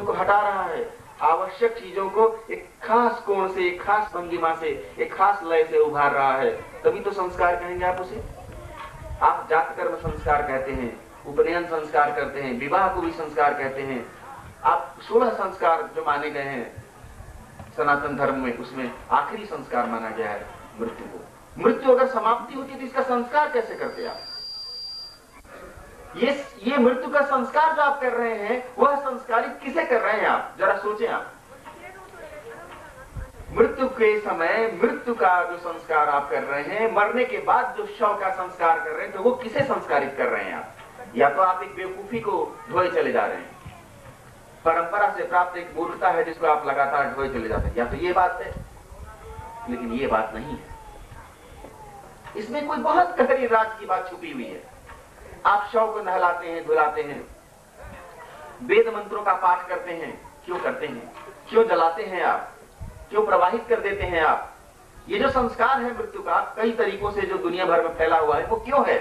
को हटा रहा है, आवश्यक चीजों को एक खास कोण से, एक खास भंगिमा से, एक खास लय से उभार रहा है, तभी तो संस्कार कहेंगे आप उसे। आप जात कर्म संस्कार कहते हैं, उपनयन संस्कार करते हैं, विवाह को भी संस्कार कहते हैं। आप 16 संस्कार जो माने गए हैं सनातन धर्म में, उसमें आखिरी संस्कार माना गया है मृत्यु को। मृत्यु अगर समाप्ति होती तो इसका संस्कार कैसे करते आप? ये मृत्यु का संस्कार जो आप कर रहे हैं, वह संस्कारित किसे कर रहे हैं आप? जरा सोचें आप। मृत्यु के समय मृत्यु का जो संस्कार आप कर रहे हैं, मरने के बाद जो शव का संस्कार कर रहे हैं, तो वो किसे संस्कारित कर रहे हैं आप? या तो आप एक बेवकूफी को ढोए चले जा रहे हैं, परंपरा से प्राप्त एक मूर्खता है जिसको आप लगातार ढोए चले जाते हैं, या तो ये बात है। लेकिन ये बात नहीं है, इसमें कोई बहुत गहरी राज की बात छुपी हुई है। आप शव को नहलाते हैं, धुलाते हैं, वेद मंत्रों का पाठ करते हैं, क्यों करते हैं? क्यों जलाते हैं आप? क्यों प्रवाहित कर देते हैं आप? ये जो संस्कार है मृत्यु का कई तरीकों से जो दुनिया भर में फैला हुआ है, वो क्यों है?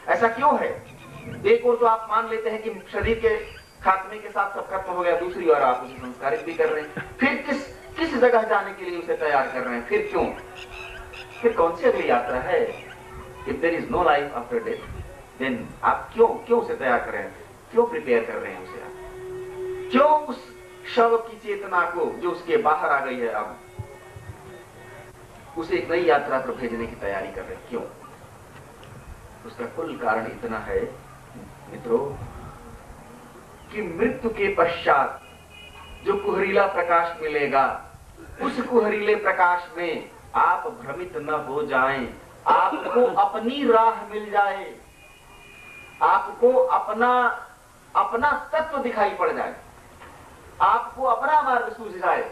ऐसा क्यों है? एक और तो आप मान लेते हैं कि शरीर के खात्मे के साथ सब खत्म हो गया, दूसरी ओर आप उसे संस्कारित भी कर रहे हैं। फिर किस जगह जाने के लिए उसे तैयार कर रहे हैं? फिर क्यों? फिर कौन सी अगली यात्रा है? If there is no life after death, then आप क्यों उसे तैयार कर रहे हैं? क्यों प्रिपेयर कर रहे हैं उसे आप? क्यों उस शव की चेतना को जो उसके बाहर आ गई है, अब उसे एक नई यात्रा पर भेजने की तैयारी कर रहे हैं? क्यों? उसका कुल कारण इतना है मित्रों कि मृत्यु के पश्चात जो कुहरीला प्रकाश मिलेगा, उस कुहरीले प्रकाश में आप भ्रमित न हो जाएं, आपको अपनी राह मिल जाए, आपको अपना तत्व दिखाई पड़ जाए, आपको अपना मार्ग सूझ जाए।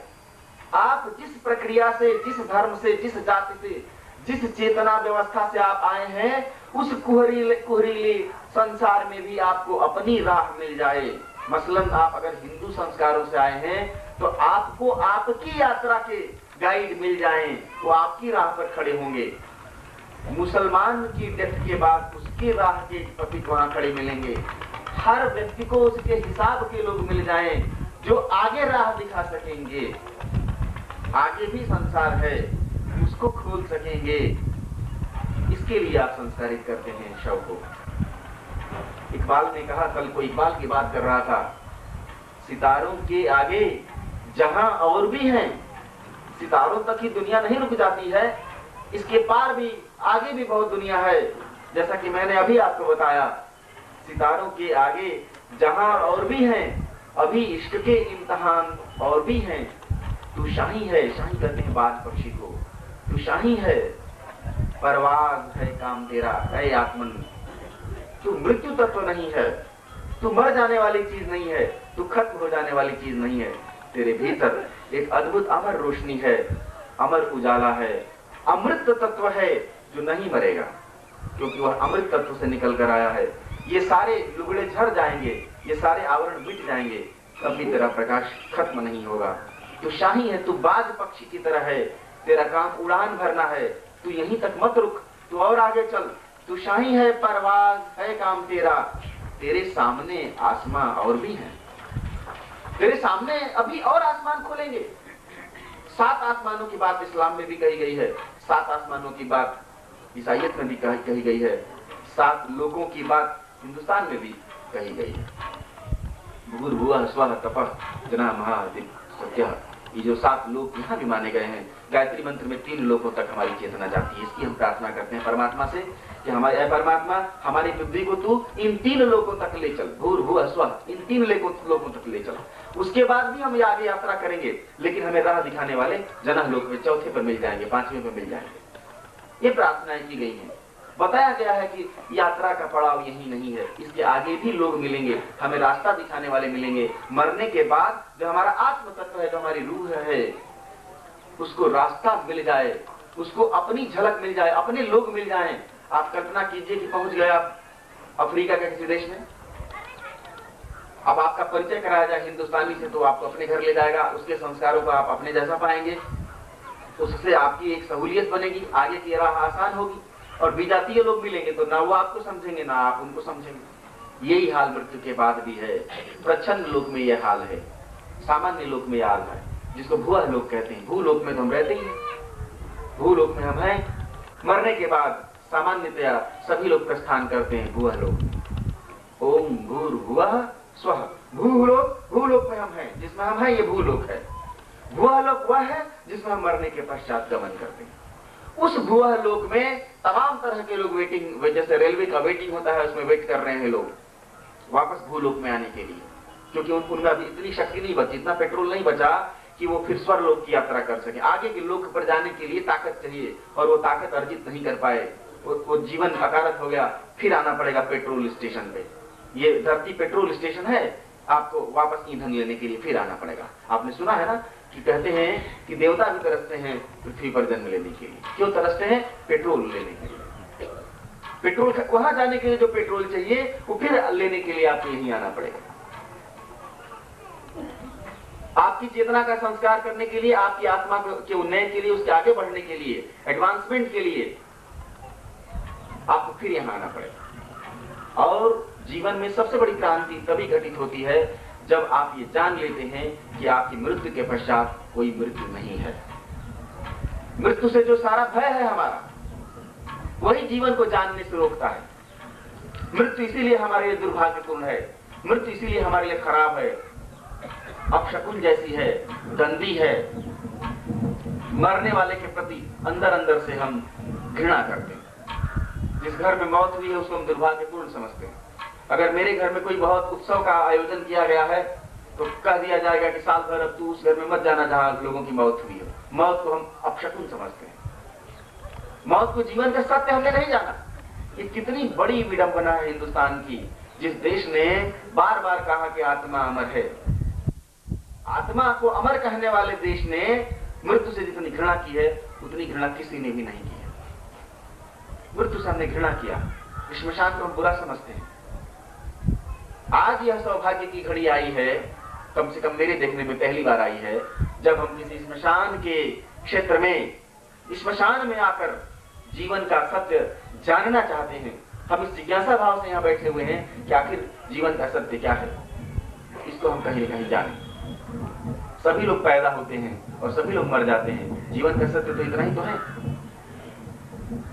आप जिस प्रक्रिया से, जिस धर्म से, जिस जाति से, जिस चेतना व्यवस्था से आप आए हैं, उस कुहरीले संसार में भी आपको अपनी राह मिल जाए। मसलन आप अगर हिंदू संस्कारों से आए हैं तो आपको आपकी यात्रा के गाइड मिल जाएं, वो आपकी राह पर खड़े होंगे। मुसलमान की डेथ के बाद उसकी राह के पथिक वहां खड़े मिलेंगे। हर व्यक्ति को उसके हिसाब के लोग मिल जाएं जो आगे राह दिखा सकेंगे, आगे भी संसार है उसको खोल सकेंगे। इसके लिए आप संस्कारित करते हैं शव को। इकबाल ने कहा, कल को इकबाल की बात कर रहा था, सितारों के आगे जहां और भी हैं, सितारों तक ही दुनिया नहीं रुक जाती है, इसके पार भी आगे भी बहुत दुनिया है। जैसा कि मैंने अभी आपको बताया, सितारों के आगे जहां और भी हैं, अभी इश्क के इम्तिहान और भी हैं। तू शाही है, शाही कहते हैं बाज पक्षी को, तू शाही है, परवाज है काम तेरा, है आत्मन। तू मृत्यु तत्व नहीं है, तू मर जाने वाली चीज नहीं है, तू खत्म हो जाने वाली चीज नहीं है। तेरे भीतर एक अद्भुत अमर रोशनी है, अमर उजाला है, अमृत तत्व है जो नहीं मरेगा, क्योंकि वह अमृत तत्व से निकल कर आया है। ये सारे लुगड़े झड़ जाएंगे, ये सारे आवरण मिट जाएंगे, तब भी तेरा प्रकाश खत्म नहीं होगा। तू शाही है, तू बाज पक्षी की तरह है, तेरा काम उड़ान भरना है, तू यहीं तक मत रुक, तू और आगे चल। तू शाही है, परवाज है काम तेरा, तेरे सामने आसमां और भी हैं, तेरे सामने अभी और आसमान खोलेंगे। 7 आसमानों की बात इस्लाम में भी कही गई है, 7 आसमानों की बात ईसाईयत में भी कही गई है, 7 लोगों की बात हिंदुस्तान में भी कही गई है। भूर्भुवः स्वः तपः जना महादिक सत्यः, ये जो 7 लोग यहाँ भी माने गए हैं। गायत्री मंत्र में 3 लोगों तक हमारी चेतना जाती है। इसकी हम प्रार्थना करते हैं परमात्मा से कि हमारे परमात्मा हमारी बुद्धि को तू इन 3 लोगों तक ले चल, भूर्भुवः स्वः, इन 3 लोगों तक ले चल। उसके बाद भी हम आगे यात्रा करेंगे, लेकिन हमें राह दिखाने वाले जनह लोक में 4थे पर मिल जाएंगे, 5वें पर मिल जाएंगे। ये प्रार्थनाएं की गई हैं। बताया गया है कि यात्रा का पड़ाव यही नहीं है, इसके आगे भी लोग मिलेंगे, हमें रास्ता दिखाने वाले मिलेंगे। मरने के बाद जो हमारा आत्म तत्व है, जो हमारी रूह है, उसको रास्ता मिल जाए, उसको अपनी झलक मिल जाए, अपने लोग मिल जाएं। आप कल्पना कीजिए कि पहुंच गए आप अफ्रीका के किसी देश में, अब आपका परिचय कराया जाए हिंदुस्तानी से, तो आपको अपने घर ले जाएगा, उसके संस्कारों को आप अपने जैसा पाएंगे, उससे आपकी एक सहूलियत बनेगी, आगे की राह आसान होगी। और विजातीय लोग मिलेंगे तो ना वो आपको समझेंगे ना आप उनको समझेंगे। यही हाल मृत्यु के बाद भी है, प्रच्छन्न लोक में यह हाल है। सामान्य लोक में आग है, जिसको भूआ लोक कहते हैं। भूलोक में तो हम रहते ही हैं, भूलोक में हम हैं। मरने के बाद सामान्यतया सभी लोग प्रस्थान करते हैं भूआ लोक। ओम भूर्भुवः स्वः। भूलोक में हम हैं, जिसमें हम हैं ये भूलोक है। भुआ लोक वह है जिसमें हम मरने के पश्चात गमन करते हैं। उस भुआ लोक में तमाम तरह के लोग वेटिंग, जैसे रेलवे का वेटिंग होता है, उसमें वेट कर रहे हैं लोग वापस भूलोक में आने के लिए, क्योंकि उनमें अभी इतनी शक्ति नहीं बची, इतना पेट्रोल नहीं बचा कि वो फिर स्वर्लोक की यात्रा कर सके। आगे के लोक पर जाने के लिए ताकत चाहिए, और वो ताकत अर्जित नहीं कर पाए, वो जीवन अकारत हो गया, फिर आना पड़ेगा पेट्रोल स्टेशन पे। ये धरती पेट्रोल स्टेशन है, आपको वापस ईंधन लेने के लिए फिर आना पड़ेगा। आपने सुना है ना कि कहते हैं कि देवता भी तरसते हैं पृथ्वी पर जन्म लेने के लिए। क्यों तरसते हैं? पेट्रोल लेने के लिए। पेट्रोल वहां जाने के लिए जो पेट्रोल चाहिए वो फिर लेने के लिए आपको यहीं आना पड़ेगा। आपकी चेतना का संस्कार करने के लिए, आपकी आत्मा के उन्नयन के लिए, उसके आगे बढ़ने के लिए, एडवांसमेंट के लिए आपको फिर यहां आना पड़ेगा। और जीवन में सबसे बड़ी क्रांति तभी घटित होती है जब आप ये जान लेते हैं कि आपकी मृत्यु के पश्चात कोई मृत्यु नहीं है। मृत्यु से जो सारा भय है हमारा, वही जीवन को जानने से रोकता है। मृत्यु इसीलिए हमारे लिए दुर्भाग्यपूर्ण है, मृत्यु इसीलिए हमारे लिए खराब है, अपशकुन जैसी है, गंदी है। मरने वाले के प्रति अंदर अंदर से हम घृणा करते हैं। जिस घर में मौत हुई है उसको हम दुर्भाग्यपूर्ण समझते हैं। अगर मेरे घर में कोई बहुत उत्सव का आयोजन किया गया है तो कह दिया जाएगा कि साल भर अब तू उस घर में मत जाना जहां लोगों की मौत हुई हो। मौत को हम अपशकुन समझते हैं। मौत को जीवन का सत्य हमने नहीं जाना। ये कितनी बड़ी विडंबना है हिंदुस्तान की, जिस देश ने बार बार कहा कि आत्मा अमर है। आत्मा को अमर कहने वाले देश ने मृत्यु से जितनी घृणा की है उतनी घृणा किसी ने भी नहीं की है। मृत्यु से हमने घृणा किया, श्मशान को हम बुरा समझते हैं। आज यह सौभाग्य की घड़ी आई है, कम से कम मेरे देखने में पहली बार आई है, जब हम किसी श्मशान के क्षेत्र में, श्मशान में आकर जीवन का सत्य जानना चाहते हैं। हम इस जिज्ञासा भाव से यहाँ बैठे हुए हैं कि आखिर जीवन का सत्य क्या है, इसको हम कहीं न कहीं जानें। सभी लोग पैदा होते हैं और सभी लोग मर जाते हैं, जीवन का सत्य तो इतना ही तो है।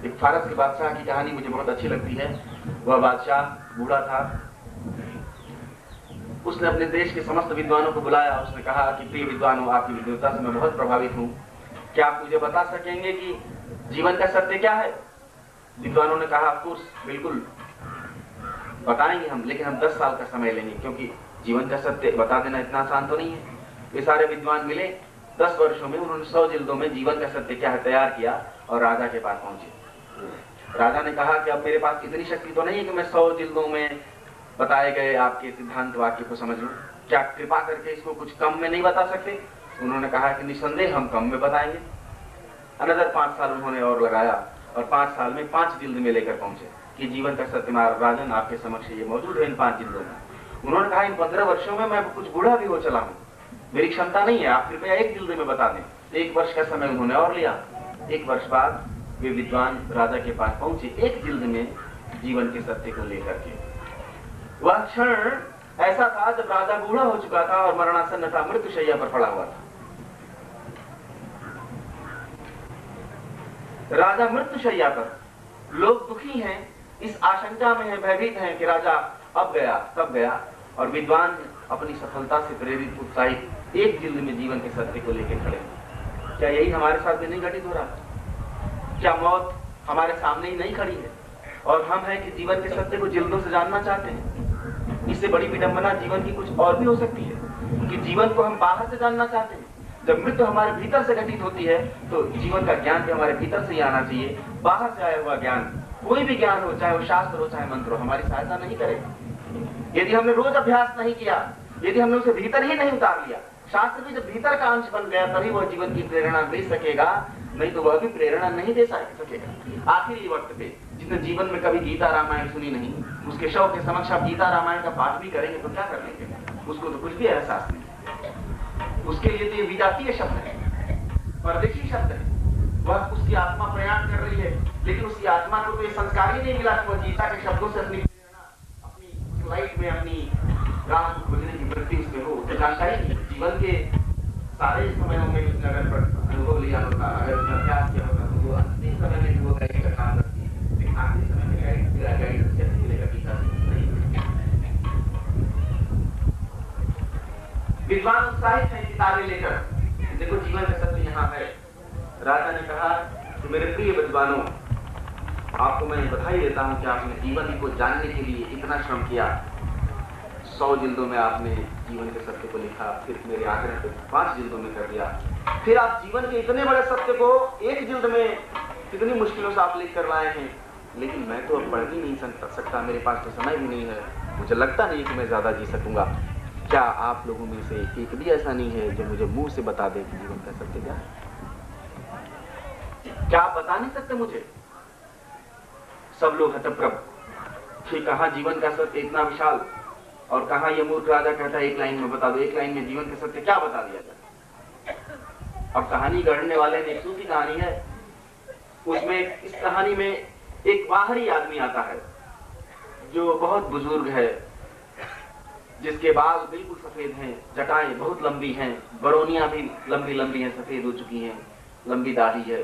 एक फारस के बादशाह की कहानी मुझे बहुत अच्छी लगती है। वह बादशाह बूढ़ा था, उसने अपने देश के समस्त विद्वानों को बुलाया। उसने कहा कि प्रिय विद्वानों, आपकी विद्वता से मैं बहुत प्रभावित हूँ, क्या आप मुझे बता सकेंगे कि जीवन का सत्य क्या है? विद्वानों ने कहा, ऑफ कोर्स, बिल्कुल बताएंगे हम, लेकिन हम 10 साल का समय लेंगे, क्योंकि जीवन का सत्य बता देना इतना आसान तो नहीं है। ये सारे विद्वान मिले, 10 वर्षों में उन्होंने 100 जिल्दों में जीवन का सत्य क्या है तैयार किया और राजा के पास पहुंचे। राजा ने कहा कि अब मेरे पास इतनी शक्ति तो नहीं है कि मैं 100 जिल्दों में बताए गए आपके सिद्धांत वाक्य को समझ लूं, क्या कृपा करके इसको कुछ कम में नहीं बता सकते? उन्होंने कहा कि निसंदेह हम कम में बताएंगे। अनदर 5 साल उन्होंने और लगाया और 5 साल में 5 जिल्द में लेकर पहुंचे कि जीवन का सत्य राजन आपके समक्ष ये मौजूद है इन 5 जिल्दों में। उन्होंने कहा, इन 15 वर्षों में मैं कुछ बूढ़ा भी हो चला हूँ, मेरी क्षमता नहीं है, आप कृपया 1 जिल्द में बता दें। 1 वर्ष का समय उन्होंने और लिया। 1 वर्ष बाद वे विद्वान राजा के पास पहुंचे 1 जिल्द में जीवन के सत्य को लेकर के। वह क्षण ऐसा था जब राजा बूढ़ा हो चुका था और मरणासन्न था, मृत्युशैया पर पड़ा हुआ था। राजा मृत्युशैया पर, लोग दुखी हैं, इस आशंका में है, भयभीत हैं कि राजा अब गया तब गया, और विद्वान अपनी सफलता से प्रेरित, उत्साहित 1 जिल्द में जीवन के सत्य को लेकर खड़े। क्या यही हमारे साथ भी नहीं घटित हो रहा? क्या मौत हमारे सामने ही नहीं खड़ी है और हम हैं कि जीवन के सत्य को जिल्दों से जानना चाहते हैं? इससे बड़ी विडंबना जीवन की कुछ और भी हो सकती है कि जीवन को हम बाहर से जानना चाहते हैं। जब मृत्यु हमारे भीतर से घटित होती है तो जीवन का ज्ञान भी हमारे भीतर से ही आना चाहिए। बाहर से आया हुआ ज्ञान, कोई भी ज्ञान हो, चाहे वो शास्त्र हो चाहे मंत्र हो, हमारी सहायता नहीं करेगा। यदि हमने रोज अभ्यास नहीं किया, यदि हमने उसे भीतर ही नहीं उतार लिया, शास्त्र भी जब भीतर का अंश बन गया तभी वह जीवन की प्रेरणा दे सकेगा, नहीं तो वह भी प्रेरणा नहीं दे सकेगा। आखिरी वक्त पे जिसने जीवन में कभी गीता रामायण सुनी नहीं, उसके शव के समक्ष आप गीता रामायण का पाठ भी करेंगे तो क्या कर लेंगे? उसको तो कुछ भी एहसास नहीं। उसके लिए तो ये विजातीय शब्द है, परदेशी शब्द है। वह उसकी आत्मा प्रयाण कर रही है, लेकिन उसकी आत्मा को तो ये संस्कार ही नहीं मिला कि वह गीता के शब्दों से अपनी प्रेरणा, अपनी लाइफ में अपनी राह को खोजने की वृत्ति उसमें हो। तो जानता ही नहीं जीवन के सारे समयों में उसने अगर अनुभव लिया होता, अगर उसने अभ्यास किया होता, तो वो अंतिम समय में जो वो गाइड का काम करती है, लेकिन आखिरी समय में गाइड कैसे मिलेगा पिता से? विद्वान उत्साहित है किताबें लेकर, देखो जीवन का सत्य यहाँ है। राजा ने कहा कि मेरे प्रिय विद्वानों, आपको मैं बधाई देता हूं कि आपने जीवन को जानने के लिए इतना श्रम किया। 100 जिल्दों में आपने जीवन के सत्य को लिखा, फिर मेरे आग्रह पे 5 जिल्दों में कर दिया, फिर आप जीवन के इतने बड़े सत्य को 1 जिल्द में कितनी मुश्किलों से आप लिख कर लाए हैं। लेकिन मैं तो अब पढ़ भी नहीं सकता, मेरे पास तो समय भी नहीं है, मुझे लगता नहीं कि मैं ज्यादा जी सकूंगा। क्या आप लोगों में से एक भी ऐसा नहीं है जो मुझे मुंह से बता दे कि जीवन का सत्य क्या है? क्या आप बता नहीं सकते मुझे? सब लोग हतप्रभ कि कहां जीवन का सत्य इतना विशाल, और कहां ये मूर्ख राजा कहता है एक लाइन में बता दो। एक लाइन में जीवन का सत्य क्या बता दिया जाए? अब कहानी गढ़ने वाले ने एक सूफी कहानी है, उसमें इस कहानी में एक बाहरी आदमी आता है जो बहुत बुजुर्ग है, जिसके बाल बिल्कुल सफेद हैं, जटाएं बहुत लंबी हैं, बरौनियां भी लंबी लंबी हैं, सफेद हो चुकी हैं, लंबी दाढ़ी है,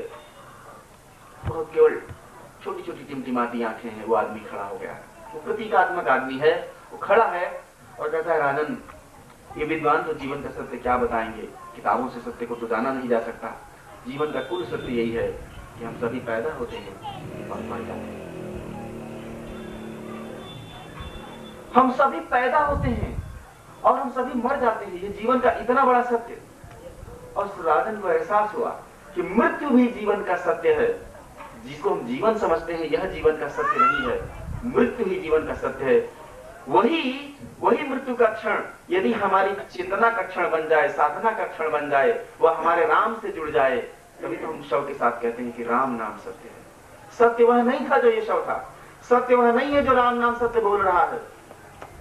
बहुत केवल छोटी छोटी टिमटिमाती आंखें हैं। वो आदमी खड़ा हो गया है, वो प्रतीकात्मक आदमी है, वो खड़ा है और कहता है, राजन, ये विद्वान तो जीवन का सत्य क्या बताएंगे, किताबों से सत्य को तो जाना नहीं जा सकता। जीवन का कुल सत्य यही है कि हम सभी पैदा होते हैं और मर जाते हैं। हम सभी पैदा होते हैं और हम सभी मर जाते हैं, ये जीवन का इतना बड़ा सत्य। और राजन को एहसास हुआ कि मृत्यु भी जीवन का सत्य है। जिसको हम जीवन समझते हैं यह जीवन का सत्य नहीं है, मृत्यु ही जीवन का सत्य है। वही मृत्यु का क्षण यदि हमारी चेतना का क्षण बन जाए, साधना का क्षण बन जाए, वह हमारे राम से जुड़ जाए, तभी तो हम शव के साथ कहते हैं कि राम नाम सत्य है। सत्य वह नहीं था जो ये शव था, सत्य वह नहीं है जो राम नाम सत्य बोल रहा है,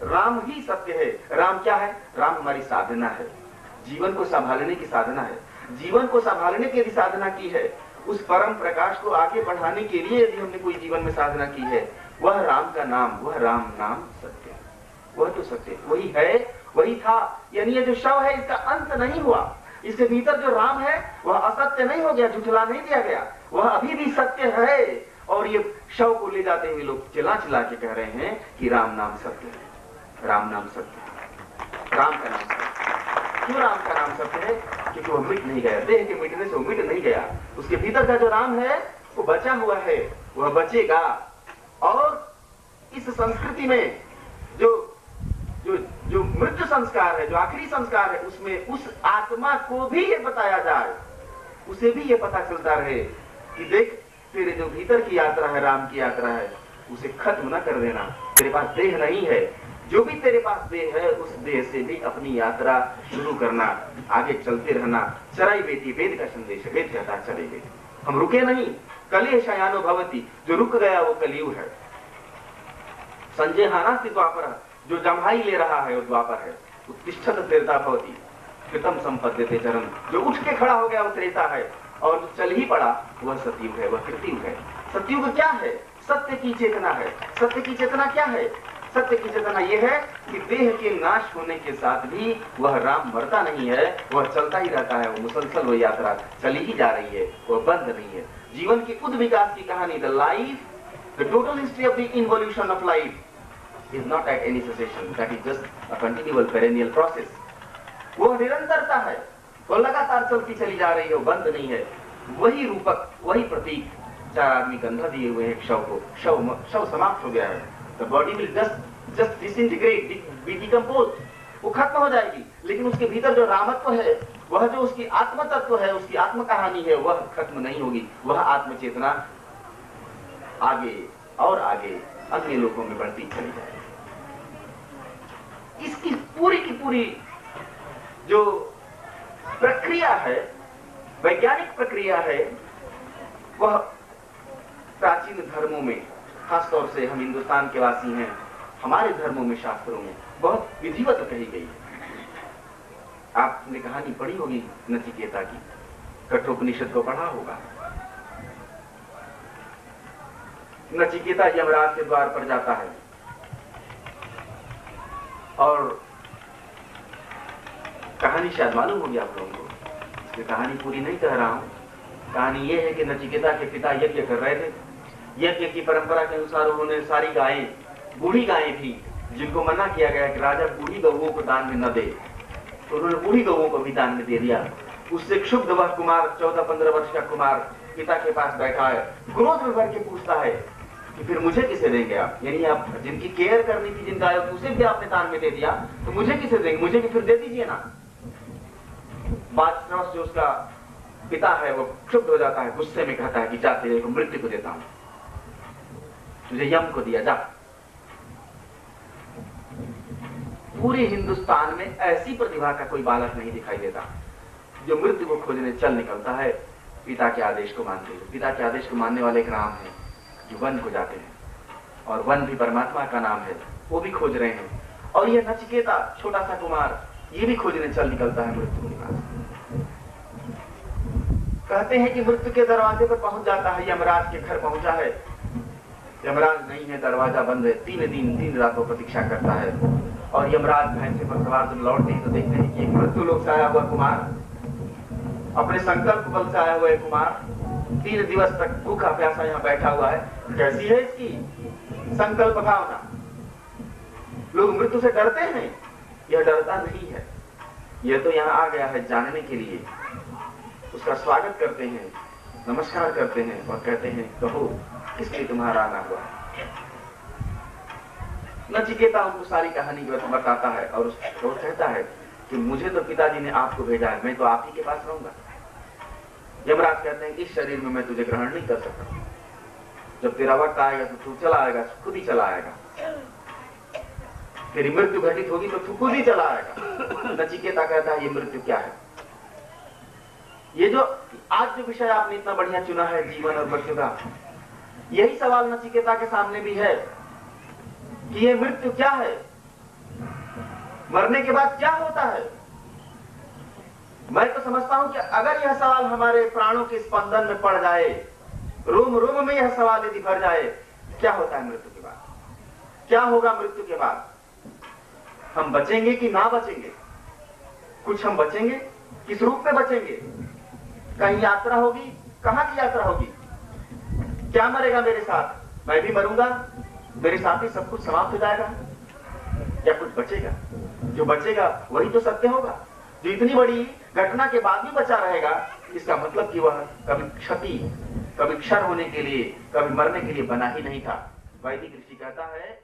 राम ही सत्य है। राम क्या है? राम हमारी साधना है, जीवन को संभालने की साधना है। जीवन को संभालने की यदि साधना की है, उस परम प्रकाश को आगे बढ़ाने के लिए यदि हमने कोई जीवन में साधना की है, वह राम का नाम, वह राम नाम सत्य है। वह तो सत्य वही है, वही था। यानी ये जो शव है इसका अंत नहीं हुआ, इसके भीतर जो राम है वह असत्य नहीं हो गया, झुठला नहीं दिया गया, वह अभी भी सत्य है। और ये शव को ले जाते हुए लोग चिल्ला चिल्ला के कह रहे हैं कि राम नाम सत्य है, राम नाम सत्य है, राम का नाम सत्य है। क्यों राम का नाम सत्य है? क्योंकि वह मिट नहीं गया, देह के मिटने से वो मिट नहीं गया। उसके भीतर का जो राम है वो बचा हुआ है, वह बचेगा। और इस संस्कृति में जो जो जो मृत्यु संस्कार है, जो आखिरी संस्कार है, उसमें उस आत्मा को भी ये बताया जाए, उसे भी ये पता चलता रहे कि देख, तेरे जो भीतर की यात्रा है, राम की यात्रा है, उसे खत्म न कर देना। तेरे पास देह नहीं है, जो भी तेरे पास देह है उस देह से भी अपनी यात्रा शुरू करना, आगे चलते रहना। चराई बेटी, वेद का संदेश है, वेद कहता है चले बेटी, हम रुके नहीं। कले शयानो भवती, जो रुक गया वो कलियुग है। संजय हानास्ति द्वापर, जो जम्हाई ले रहा है वो द्वापर है। उत्तिष्ठत त्रेता भवती, कृतम संपद्यते चरम, जो उठ के खड़ा हो गया वो त्रेता है, और जो चल ही पड़ा वह सतयुग है, वह कृतयुग है। सतयुग क्या है? सत्य की चेतना है। सत्य की चेतना क्या है? सत्य की चेतना यह है कि देह के नाश होने के साथ भी वह राम मरता नहीं है, वह चलता ही रहता है, वो मुसलसल वो यात्रा चली ही जा रही है, वह बंद नहीं है। जीवन की उद विकास की कहानी, the life, the total history of the involution of life is not at any cessation, that is just a continual perennial process. वो निरंतरता है, वो लगातार चलती चली जा रही है, वो बंद नहीं है। वही रूपक, वही प्रतीक, 4 आदमी कंधा दिए हुए हैं शव को, शव समाप्त हो गया है। The body will just disintegrate, be decomposed, वो खत्म हो जाएगी, लेकिन उसके भीतर जो रामत्व है, वह जो उसकी आत्म तत्व है, उसकी आत्म कहानी है, वह खत्म नहीं होगी। वह आत्म चेतना आगे और आगे अन्य लोगों में बढ़ती चली जाएगी। इसकी पूरी की पूरी जो प्रक्रिया है, वैज्ञानिक प्रक्रिया है, वह प्राचीन धर्मों में, खासतौर से हम हिंदुस्तान के वासी हैं, हमारे धर्मों में, शास्त्रों में बहुत विधिवत कही गई है। आपने कहानी पढ़ी होगी नचिकेता की, कठोपनिषद को पढ़ा होगा। नचिकेता यमराज के द्वार पर जाता है और कहानी शायद मालूम होगी आप लोगों को, इसलिए कहानी पूरी नहीं कह रहा हूं। कहानी ये है कि नचिकेता के पिता यज्ञ कर रहे थे। यज्ञ की परंपरा के अनुसार उन्होंने सारी गायें, बूढ़ी गायें थी जिनको मना किया गया कि राजा बूढ़ी गऊओं को दान में न दे, तो उन्होंने बूढ़ी गऊओं को भी दान में दे दिया। उससे क्षुब्ध वह कुमार, 14-15 वर्ष का कुमार पिता के पास बैठा है, क्रोध में भर के पूछता है कि फिर मुझे किसे देंगे आप? यानी आप जिनकी केयर करनी थी, जिन गायों की, उसे भी आपने दान में दे दिया, तो मुझे किसे देंगे? मुझे भी फिर दे दीजिए ना। बादशाह जो उसका पिता है वो क्षुब्ध हो जाता है, गुस्से में कहता है कि जा तेरे को मृत्यु को देता हूं, तुझे यम को दिया, जा। पूरे हिंदुस्तान में ऐसी प्रतिभा का कोई बालक नहीं दिखाई देता जो मृत्यु को खोजने चल निकलता है पिता के आदेश को मानते हुए। पिता के आदेश को मानने वाले एक राम है जो वन को जाते हैं, और वन भी परमात्मा का नाम है, वो भी खोज रहे हैं। और यह नचिकेता छोटा सा कुमार ये भी खोजने चल निकलता है मृत्यु के पास। कहते हैं कि मृत्यु के दरवाजे पर पहुंच जाता है, यमराज के घर पहुंचा है। यमराज नहीं है, दरवाजा बंद है। 3 दिन 3 रातों प्रतीक्षा करता है, और यमराज भैंसे पर सवार जब लौटते हैं तो देखते हैं कि एक मृत्यु लोक से आया हुआ कुमार, अपने संकल्प बल से आया हुआ कुमार 3 दिवस तक भूखा प्यासा यहाँ बैठा हुआ है। कैसी है इसकी संकल्प भावना? लोग मृत्यु से डरते हैं, यह डरता नहीं है। यह तो यहाँ आ गया है जानने के लिए। उसका स्वागत करते हैं, नमस्कार करते हैं और कहते हैं, कहो किस लिए तुम्हारा आना हुआ? नचिकेता उनको सारी कहानी बताता है और उसको कहता है कि मुझे तो पिताजी ने आपको भेजा है, मैं तो आप ही के पास रहूंगा। यमराज कहते हैं इस शरीर में मैं तुझे ग्रहण नहीं कर सकता, जब तेरा वक्त आएगा तो तू चला आएगा, खुद ही चला आएगा। तेरी मृत्यु घटित होगी तो तू खुद ही चला आएगा। नचिकेता कहता है ये मृत्यु क्या है? ये जो आज जो विषय आपने इतना बढ़िया चुना है जीवन और मृत्यु का, यही सवाल नचिकेता के सामने भी है कि ये मृत्यु क्या है, मरने के बाद क्या होता है। मैं तो समझता हूं कि अगर यह सवाल हमारे प्राणों के स्पंदन में पड़ जाए, रोम रोम में यह सवाल यदि भर जाए, क्या होता है मृत्यु के बाद, क्या होगा मृत्यु के बाद? हम बचेंगे कि ना बचेंगे? कुछ हम बचेंगे, किस रूप में बचेंगे? कहीं यात्रा होगी, कहां की यात्रा होगी? क्या मरेगा मेरे साथ? मैं भी मरूंगा, मेरे साथ ही सब कुछ समाप्त हो जाएगा, या कुछ बचेगा? जो बचेगा वही तो सत्य होगा। जो इतनी बड़ी घटना के बाद भी बचा रहेगा, इसका मतलब कि वह कभी क्षति, कभी क्षर होने के लिए, कभी मरने के लिए बना ही नहीं था। वैदिक ऋषि कहता है